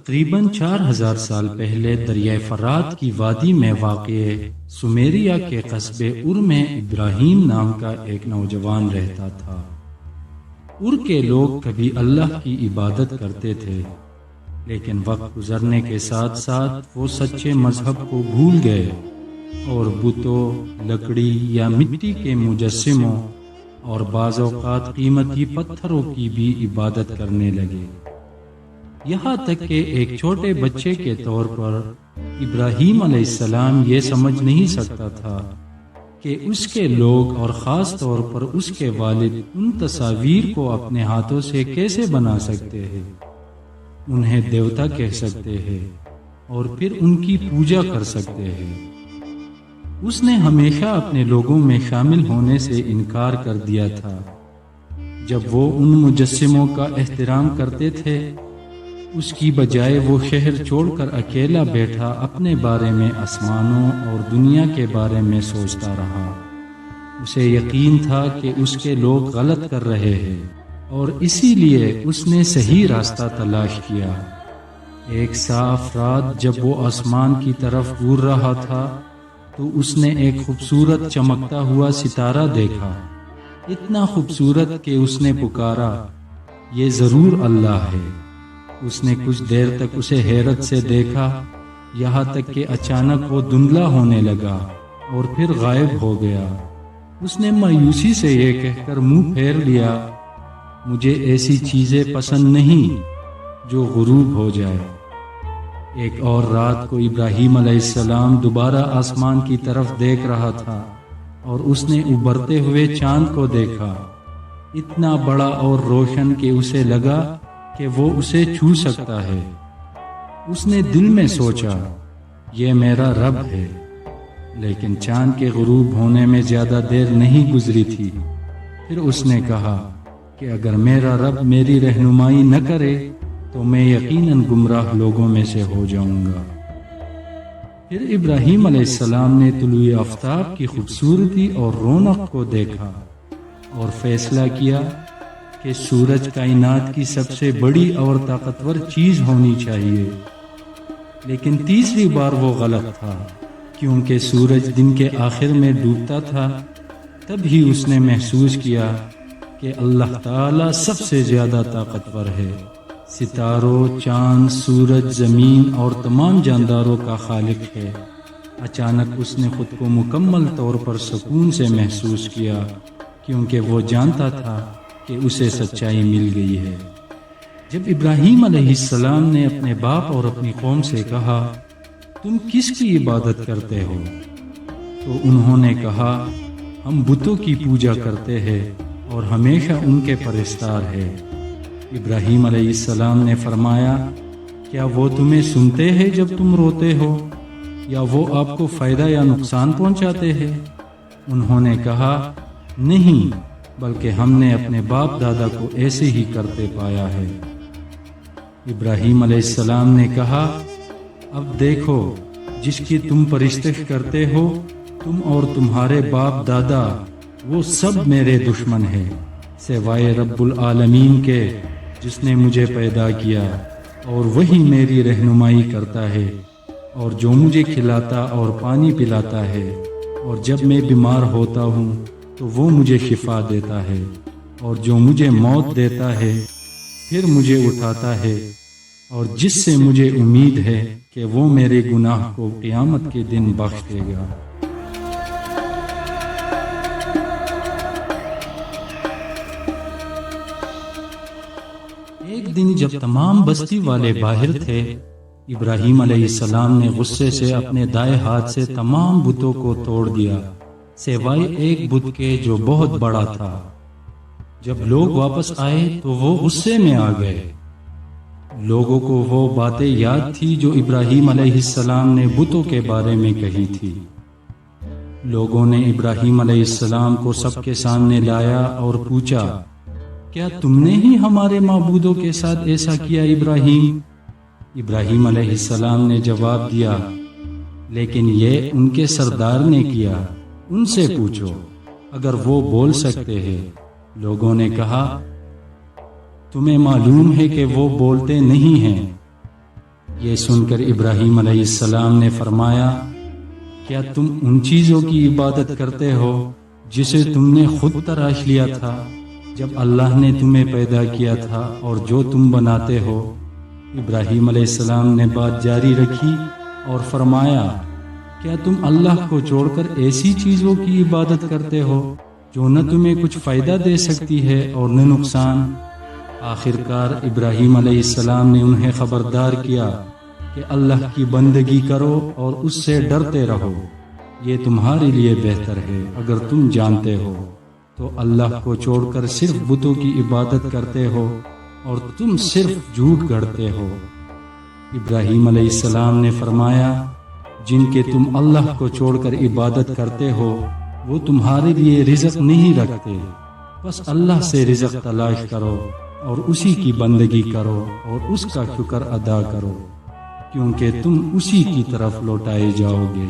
تقریباً 4000 سال پہلے دریائے فرات کی وادی میں واقع سمیریا کے قصبے ار میں ابراہیم نام کا ایک نوجوان رہتا تھا۔ ار کے لوگ کبھی اللہ کی عبادت کرتے تھے، لیکن وقت گزرنے کے ساتھ ساتھ وہ سچے مذہب کو بھول گئے اور بتوں، لکڑی یا مٹی کے مجسموں اور بعض اوقات قیمتی پتھروں کی بھی عبادت کرنے لگے۔ یہاں تک کہ ایک چھوٹے بچے کے طور پر ابراہیم علیہ السلام یہ سمجھ نہیں سکتا تھا کہ اس کے لوگ اور خاص طور پر اس کے والد ان تصاویر کو اپنے ہاتھوں سے کیسے بنا سکتے ہیں، انہیں دیوتا کہہ سکتے ہیں اور پھر ان کی پوجا کر سکتے ہیں۔ اس نے ہمیشہ اپنے لوگوں میں شامل ہونے سے انکار کر دیا تھا۔ جب وہ ان مجسموں کا احترام کرتے تھے، اس کی بجائے وہ شہر چھوڑ کر اکیلا بیٹھا اپنے بارے میں آسمانوں اور دنیا کے بارے میں سوچتا رہا۔ اسے یقین تھا کہ اس کے لوگ غلط کر رہے ہیں اور اسی لیے اس نے صحیح راستہ تلاش کیا۔ ایک صاف رات جب وہ آسمان کی طرف گور رہا تھا تو اس نے ایک خوبصورت چمکتا ہوا ستارہ دیکھا، اتنا خوبصورت کہ اس نے پکارا، یہ ضرور اللہ ہے۔ اس نے کچھ دیر تک اسے حیرت سے دیکھا، یہاں تک کہ اچانک وہ دھندلا ہونے لگا اور پھر غائب ہو گیا۔ اس نے مایوسی سے یہ کہہ کر منہ پھیر لیا، مجھے ایسی چیزیں پسند نہیں جو غروب ہو جائے۔ ایک اور رات کو ابراہیم علیہ السلام دوبارہ آسمان کی طرف دیکھ رہا تھا اور اس نے ابھرتے ہوئے چاند کو دیکھا، اتنا بڑا اور روشن کہ اسے لگا کہ وہ اسے چھو سکتا ہے۔ اس نے دل میں سوچا، یہ میرا رب ہے۔ لیکن چاند کے غروب ہونے میں زیادہ دیر نہیں گزری تھی۔ پھر اس نے کہا کہ اگر میرا رب میری رہنمائی نہ کرے تو میں یقیناً گمراہ لوگوں میں سے ہو جاؤں گا۔ پھر ابراہیم علیہ السلام نے طلوع آفتاب کی خوبصورتی اور رونق کو دیکھا اور فیصلہ کیا کہ سورج کائنات کی سب سے بڑی اور طاقتور چیز ہونی چاہیے۔ لیکن تیسری بار وہ غلط تھا، کیونکہ سورج دن کے آخر میں ڈوبتا تھا۔ تب ہی اس نے محسوس کیا کہ اللہ تعالی سب سے زیادہ طاقتور ہے، ستاروں، چاند، سورج، زمین اور تمام جانداروں کا خالق ہے۔ اچانک اس نے خود کو مکمل طور پر سکون سے محسوس کیا، کیونکہ وہ جانتا تھا کہ اسے سچائی مل گئی ہے۔ جب ابراہیم علیہ السلام نے اپنے باپ اور اپنی قوم سے کہا، تم کس کی عبادت کرتے ہو؟ تو انہوں نے کہا، ہم بتوں کی پوجا کرتے ہیں اور ہمیشہ ان کے پرستار ہیں۔ ابراہیم علیہ السلام نے فرمایا، کیا وہ تمہیں سنتے ہیں جب تم روتے ہو، یا وہ آپ کو فائدہ یا نقصان پہنچاتے ہیں؟ انہوں نے کہا، نہیں، بلکہ ہم نے اپنے باپ دادا کو ایسے ہی کرتے پایا ہے۔ ابراہیم علیہ السلام نے کہا، اب دیکھو، جس کی تم پرستش کرتے ہو، تم اور تمہارے باپ دادا، وہ سب میرے دشمن ہیں، سوائے رب العالمین کے جس نے مجھے پیدا کیا، اور وہی میری رہنمائی کرتا ہے، اور جو مجھے کھلاتا اور پانی پلاتا ہے، اور جب میں بیمار ہوتا ہوں تو وہ مجھے شفا دیتا ہے، اور جو مجھے موت دیتا ہے پھر مجھے اٹھاتا ہے، اور جس سے مجھے امید ہے کہ وہ میرے گناہ کو قیامت کے دن بخش دے گا۔ ایک دن جب تمام بستی والے باہر تھے، ابراہیم علیہ السلام نے غصے سے اپنے دائیں ہاتھ سے تمام بتوں کو توڑ دیا، سوائے ایک بت کے جو بہت بڑا تھا۔ جب لوگ واپس آئے تو وہ غصے میں آ گئے۔ لوگوں کو وہ باتیں یاد تھی جو ابراہیم علیہ السلام نے بتوں کے بارے میں کہی تھی۔ لوگوں نے ابراہیم علیہ السلام کو سب کے سامنے لایا اور پوچھا، کیا تم نے ہی ہمارے معبودوں کے ساتھ ایسا کیا ابراہیم؟ ابراہیم علیہ السلام نے جواب دیا، لیکن یہ ان کے سردار نے کیا، ان سے پوچھو اگر وہ بول سکتے ہیں۔ لوگوں نے کہا، تمہیں معلوم ہے کہ وہ بولتے نہیں ہیں۔ یہ سن کر ابراہیم علیہ السلام نے فرمایا، کیا تم ان چیزوں کی عبادت کرتے ہو جسے تم نے خود تراش لیا تھا جب اللہ نے تمہیں پیدا کیا تھا اور جو تم بناتے ہو؟ ابراہیم علیہ السلام نے بات جاری رکھی اور فرمایا، کیا تم اللہ کو چھوڑ کر ایسی چیزوں کی عبادت کرتے ہو جو نہ تمہیں کچھ فائدہ دے سکتی ہے اور نہ نقصان؟ آخر کار ابراہیم علیہ السلام نے انہیں خبردار کیا کہ اللہ کی بندگی کرو اور اس سے ڈرتے رہو، یہ تمہارے لیے بہتر ہے۔ اگر تم جانتے ہو تو اللہ کو چھوڑ کر صرف بتوں کی عبادت کرتے ہو اور تم صرف جھوٹ گڑھتے ہو۔ ابراہیم علیہ السلام نے فرمایا، جن کے تم اللہ کو چھوڑ کر عبادت کرتے ہو وہ تمہارے لیے رزق نہیں رکھتے، بس اللہ سے رزق تلاش کرو اور اسی کی بندگی کرو اور اس کا شکر ادا کرو، کیونکہ تم اسی کی طرف لوٹائے جاؤ گے۔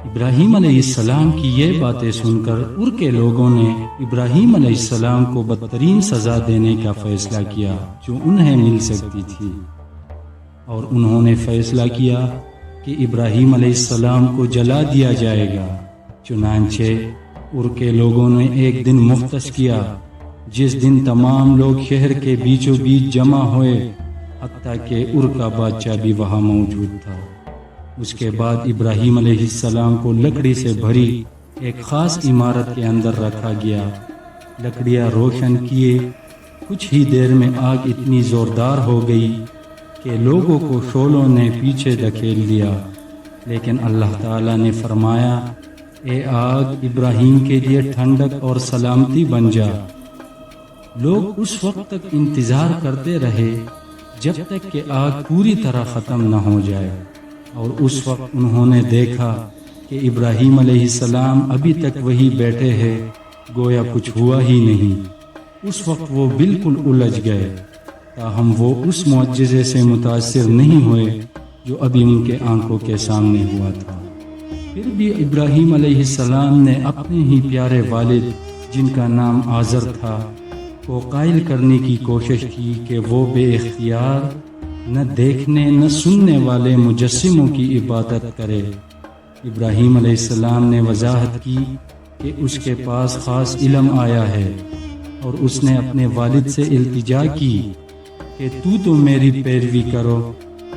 ابراہیم علیہ السلام کی یہ باتیں سن کر ار کے لوگوں نے ابراہیم علیہ السلام کو بدترین سزا دینے کا فیصلہ کیا جو انہیں مل سکتی تھی، اور انہوں نے فیصلہ کیا کہ ابراہیم علیہ السلام کو جلا دیا جائے گا۔ چنانچہ ار کے لوگوں نے ایک دن مختص کیا جس دن تمام لوگ شہر کے بیچوں بیچ جمع ہوئے، حتیٰ کہ ار کا بادشاہ بھی وہاں موجود تھا۔ اس کے بعد ابراہیم علیہ السلام کو لکڑی سے بھری ایک خاص عمارت کے اندر رکھا گیا، لکڑیاں روشن کیے۔ کچھ ہی دیر میں آگ اتنی زوردار ہو گئی کہ لوگوں کو شعلوں نے پیچھے دھکیل دیا، لیکن اللہ تعالیٰ نے فرمایا، اے آگ ابراہیم کے لیے ٹھنڈک اور سلامتی بن جا۔ لوگ اس وقت تک انتظار کرتے رہے جب تک کہ آگ پوری طرح ختم نہ ہو جائے، اور اس وقت انہوں نے دیکھا کہ ابراہیم علیہ السلام ابھی تک وہی بیٹھے ہیں، گویا کچھ ہوا ہی نہیں۔ اس وقت وہ بالکل الجھ گئے، تاہم وہ اس معجزے سے متاثر نہیں ہوئے جو ابھی ان کے آنکھوں کے سامنے ہوا تھا۔ پھر بھی ابراہیم علیہ السلام نے اپنے ہی پیارے والد جن کا نام آزر تھا کو قائل کرنے کی کوشش کی کہ وہ بے اختیار نہ دیکھنے نہ سننے والے مجسموں کی عبادت کرے۔ ابراہیم علیہ السلام نے وضاحت کی کہ اس کے پاس خاص علم آیا ہے، اور اس نے اپنے والد سے التجا کی کہ تو میری پیروی کرو،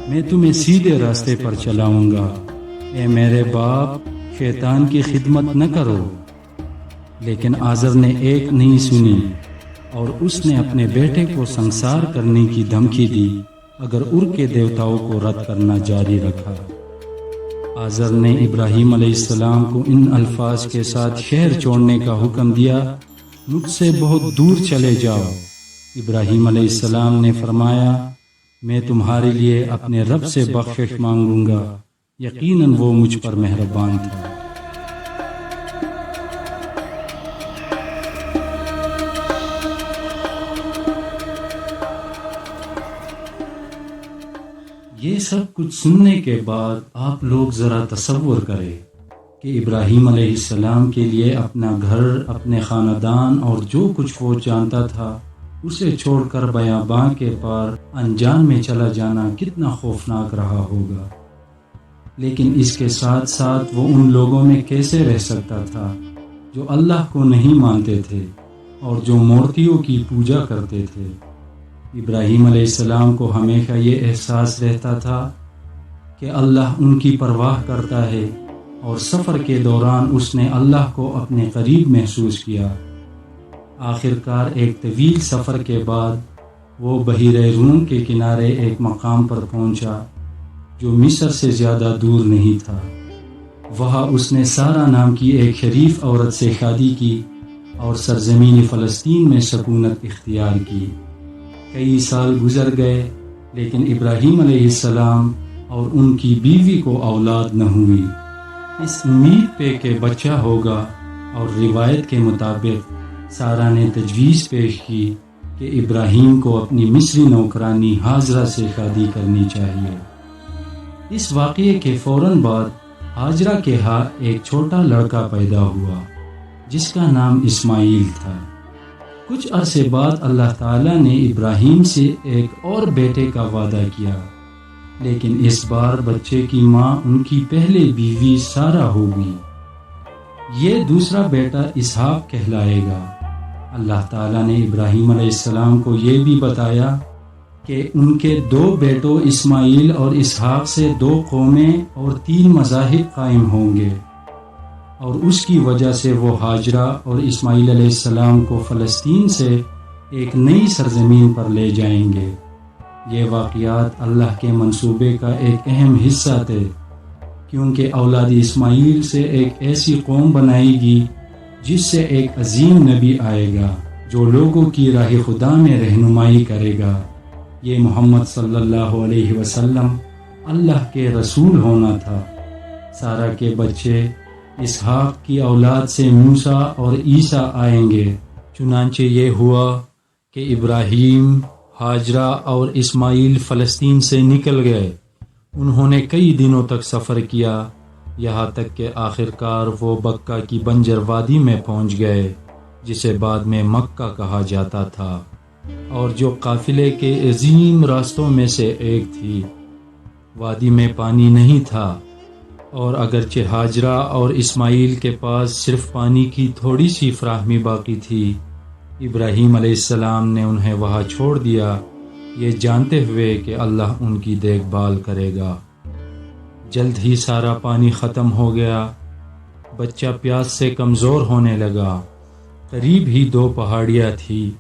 میں تمہیں سیدھے راستے پر چلاؤں گا۔ اے میرے باپ، شیطان کی خدمت نہ کرو۔ لیکن آزر نے ایک نہیں سنی، اور اس نے اپنے بیٹے کو سنسار کرنے کی دھمکی دی اگر ار کے دیوتاؤں کو رد کرنا جاری رکھا۔ آزر نے ابراہیم علیہ السلام کو ان الفاظ کے ساتھ شہر چھوڑنے کا حکم دیا، مجھ سے بہت دور چلے جاؤ۔ ابراہیم علیہ السلام نے فرمایا، میں تمہارے لیے اپنے رب سے بخشش مانگوں گا، یقیناً وہ مجھ پر مہربان تھا۔ یہ سب کچھ سننے کے بعد آپ لوگ ذرا تصور کریں کہ ابراہیم علیہ السلام کے لیے اپنا گھر، اپنے خاندان اور جو کچھ وہ جانتا تھا اسے چھوڑ کر بیاباں کے پار انجان میں چلا جانا کتنا خوفناک رہا ہوگا۔ لیکن اس کے ساتھ ساتھ وہ ان لوگوں میں کیسے رہ سکتا تھا جو اللہ کو نہیں مانتے تھے اور جو مورتیوں کی پوجا کرتے تھے۔ ابراہیم علیہ السلام کو ہمیشہ یہ احساس رہتا تھا کہ اللہ ان کی پرواہ کرتا ہے، اور سفر کے دوران اس نے اللہ کو اپنے قریب محسوس کیا۔ آخر کار ایک طویل سفر کے بعد وہ بحیرہ روم کے کنارے ایک مقام پر پہنچا جو مصر سے زیادہ دور نہیں تھا۔ وہاں اس نے سارا نام کی ایک شریف عورت سے شادی کی اور سرزمین فلسطین میں سکونت اختیار کی۔ کئی سال گزر گئے، لیکن ابراہیم علیہ السلام اور ان کی بیوی کو اولاد نہ ہوئی۔ اس امید پہ کہ بچہ ہوگا، اور روایت کے مطابق سارہ نے تجویز پیش کی کہ ابراہیم کو اپنی مصری نوکرانی ہاجرہ سے شادی کرنی چاہیے۔ اس واقعے کے فوراً بعد ہاجرہ کے ہاں ایک چھوٹا لڑکا پیدا ہوا جس کا نام اسماعیل تھا۔ کچھ عرصے بعد اللہ تعالیٰ نے ابراہیم سے ایک اور بیٹے کا وعدہ کیا، لیکن اس بار بچے کی ماں ان کی پہلی بیوی سارہ ہوگی۔ یہ دوسرا بیٹا اسحاق کہلائے گا۔ اللہ تعالیٰ نے ابراہیم علیہ السلام کو یہ بھی بتایا کہ ان کے 2 بیٹوں اسماعیل اور اسحاق سے 2 قومیں اور 3 مذاہب قائم ہوں گے، اور اس کی وجہ سے وہ ہاجرہ اور اسماعیل علیہ السلام کو فلسطین سے ایک نئی سرزمین پر لے جائیں گے۔ یہ واقعات اللہ کے منصوبے کا ایک اہم حصہ تھے، کیونکہ اولاد اسماعیل سے ایک ایسی قوم بنائے گی جس سے ایک عظیم نبی آئے گا جو لوگوں کی راہ خدا میں رہنمائی کرے گا۔ یہ محمد صلی اللہ علیہ وسلم اللہ کے رسول ہونا تھا۔ سارہ کے بچے اسحاق کی اولاد سے موسیٰ اور عیسیٰ آئیں گے۔ چنانچہ یہ ہوا کہ ابراہیم، ہاجرہ اور اسماعیل فلسطین سے نکل گئے۔ انہوں نے کئی دنوں تک سفر کیا، یہاں تک کہ آخرکار وہ بکہ کی بنجر وادی میں پہنچ گئے، جسے بعد میں مکہ کہا جاتا تھا، اور جو قافلے کے عظیم راستوں میں سے ایک تھی۔ وادی میں پانی نہیں تھا، اور اگرچہ ہاجرہ اور اسماعیل کے پاس صرف پانی کی تھوڑی سی فراہمی باقی تھی، ابراہیم علیہ السلام نے انہیں وہاں چھوڑ دیا، یہ جانتے ہوئے کہ اللہ ان کی دیکھ بھال کرے گا۔ جلد ہی سارا پانی ختم ہو گیا، بچہ پیاس سے کمزور ہونے لگا۔ قریب ہی 2 پہاڑیاں تھیں،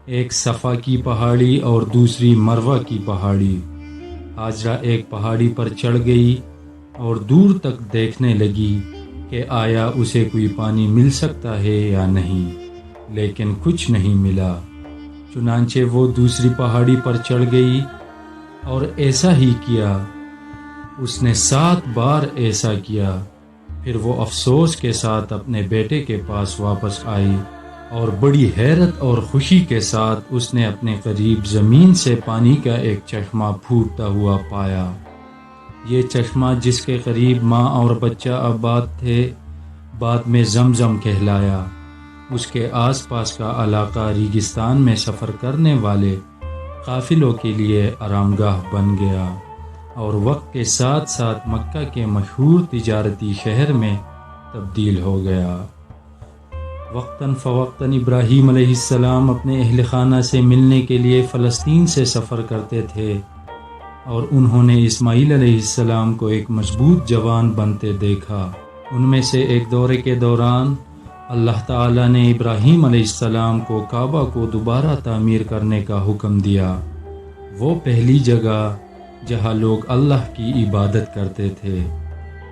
ایک صفا کی پہاڑی اور دوسری مروہ کی پہاڑی۔ ہاجرہ ایک پہاڑی پر چڑھ گئی اور دور تک دیکھنے لگی کہ آیا اسے کوئی پانی مل سکتا ہے یا نہیں، لیکن کچھ نہیں ملا۔ چنانچہ وہ دوسری پہاڑی پر چڑھ گئی اور ایسا ہی کیا۔ اس نے 7 بار ایسا کیا۔ پھر وہ افسوس کے ساتھ اپنے بیٹے کے پاس واپس آئی، اور بڑی حیرت اور خوشی کے ساتھ اس نے اپنے قریب زمین سے پانی کا ایک چشمہ پھوٹتا ہوا پایا۔ یہ چشمہ جس کے قریب ماں اور بچہ آباد تھے، بعد میں زمزم کہلایا۔ اس کے آس پاس کا علاقہ ریگستان میں سفر کرنے والے قافلوں کے لیے آرام گاہ بن گیا، اور وقت کے ساتھ ساتھ مکہ کے مشہور تجارتی شہر میں تبدیل ہو گیا۔ وقتاً فوقتاً ابراہیم علیہ السلام اپنے اہل خانہ سے ملنے کے لیے فلسطین سے سفر کرتے تھے، اور انہوں نے اسماعیل علیہ السلام کو ایک مضبوط جوان بنتے دیکھا۔ ان میں سے ایک دورے کے دوران اللہ تعالیٰ نے ابراہیم علیہ السلام کو کعبہ کو دوبارہ تعمیر کرنے کا حکم دیا۔ وہ پہلی جگہ جہاں لوگ اللہ کی عبادت کرتے تھے،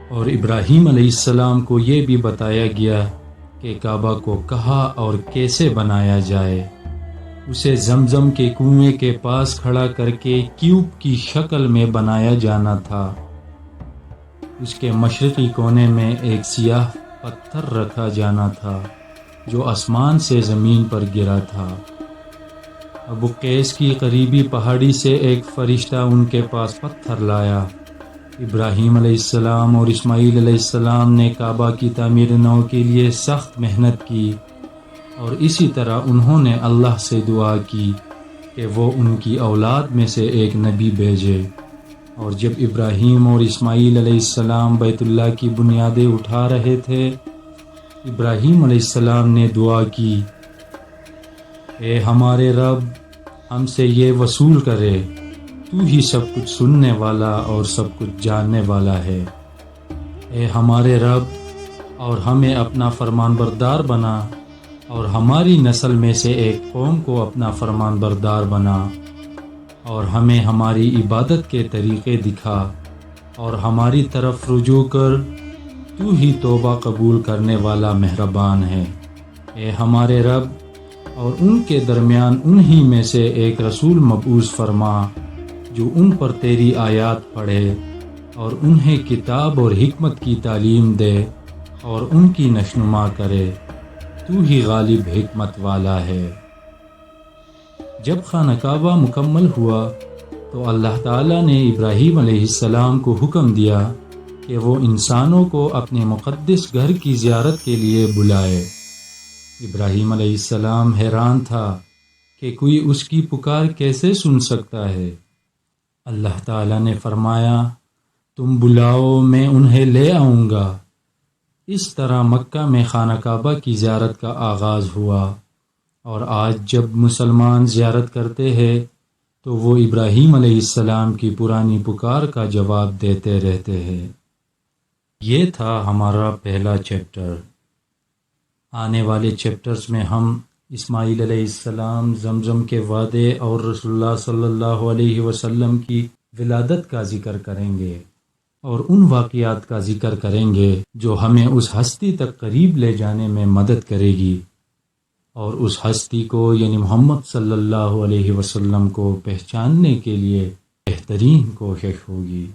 اور ابراہیم علیہ السلام کو یہ بھی بتایا گیا کہ کعبہ کو کہاں اور کیسے بنایا جائے۔ اسے زمزم کے کنویں کے پاس کھڑا کر کے کیوب کی شکل میں بنایا جانا تھا۔ اس کے مشرقی کونے میں ایک سیاہ پتھر رکھا جانا تھا جو آسمان سے زمین پر گرا تھا۔ ابو قیس کی قریبی پہاڑی سے ایک فرشتہ ان کے پاس پتھر لایا۔ ابراہیم علیہ السلام اور اسماعیل علیہ السلام نے کعبہ کی تعمیر نو کے لیے سخت محنت کی، اور اسی طرح انہوں نے اللہ سے دعا کی کہ وہ ان کی اولاد میں سے ایک نبی بھیجے۔ اور جب ابراہیم اور اسماعیل علیہ السلام بیت اللہ کی بنیادیں اٹھا رہے تھے، ابراہیم علیہ السلام نے دعا کی، اے ہمارے رب، ہم سے یہ وصول کرے، تو ہی سب کچھ سننے والا اور سب کچھ جاننے والا ہے۔ اے ہمارے رب، اور ہمیں اپنا فرمان بردار بنا، اور ہماری نسل میں سے ایک قوم کو اپنا فرمان بردار بنا، اور ہمیں ہماری عبادت کے طریقے دکھا، اور ہماری طرف رجوع کر، تو ہی توبہ قبول کرنے والا مہربان ہے۔ اے ہمارے رب، اور ان کے درمیان انہی میں سے ایک رسول مبعوث فرما جو ان پر تیری آیات پڑھے، اور انہیں کتاب اور حکمت کی تعلیم دے، اور ان کی نشنما کرے، تو ہی غالب حکمت والا ہے۔ جب خانہ کعبہ مکمل ہوا تو اللہ تعالیٰ نے ابراہیم علیہ السلام کو حکم دیا کہ وہ انسانوں کو اپنے مقدس گھر کی زیارت کے لیے بلائے۔ ابراہیم علیہ السلام حیران تھا کہ کوئی اس کی پکار کیسے سن سکتا ہے۔ اللہ تعالیٰ نے فرمایا تم بلاؤ میں انہیں لے آؤں گا۔ اس طرح مکہ میں خانہ کعبہ کی زیارت کا آغاز ہوا، اور آج جب مسلمان زیارت کرتے ہیں تو وہ ابراہیم علیہ السلام کی پرانی پکار کا جواب دیتے رہتے ہیں۔ یہ تھا ہمارا پہلا چیپٹر۔ آنے والے چیپٹرز میں ہم اسماعیل علیہ السلام، زمزم کے وعدے اور رسول اللہ صلی اللہ علیہ وسلم کی ولادت کا ذکر کریں گے، اور ان واقعات کا ذکر کریں گے جو ہمیں اس ہستی تک قریب لے جانے میں مدد کرے گی، اور اس ہستی کو یعنی محمد صلی اللہ علیہ وسلم کو پہچاننے کے لیے بہترین کوشش ہوگی۔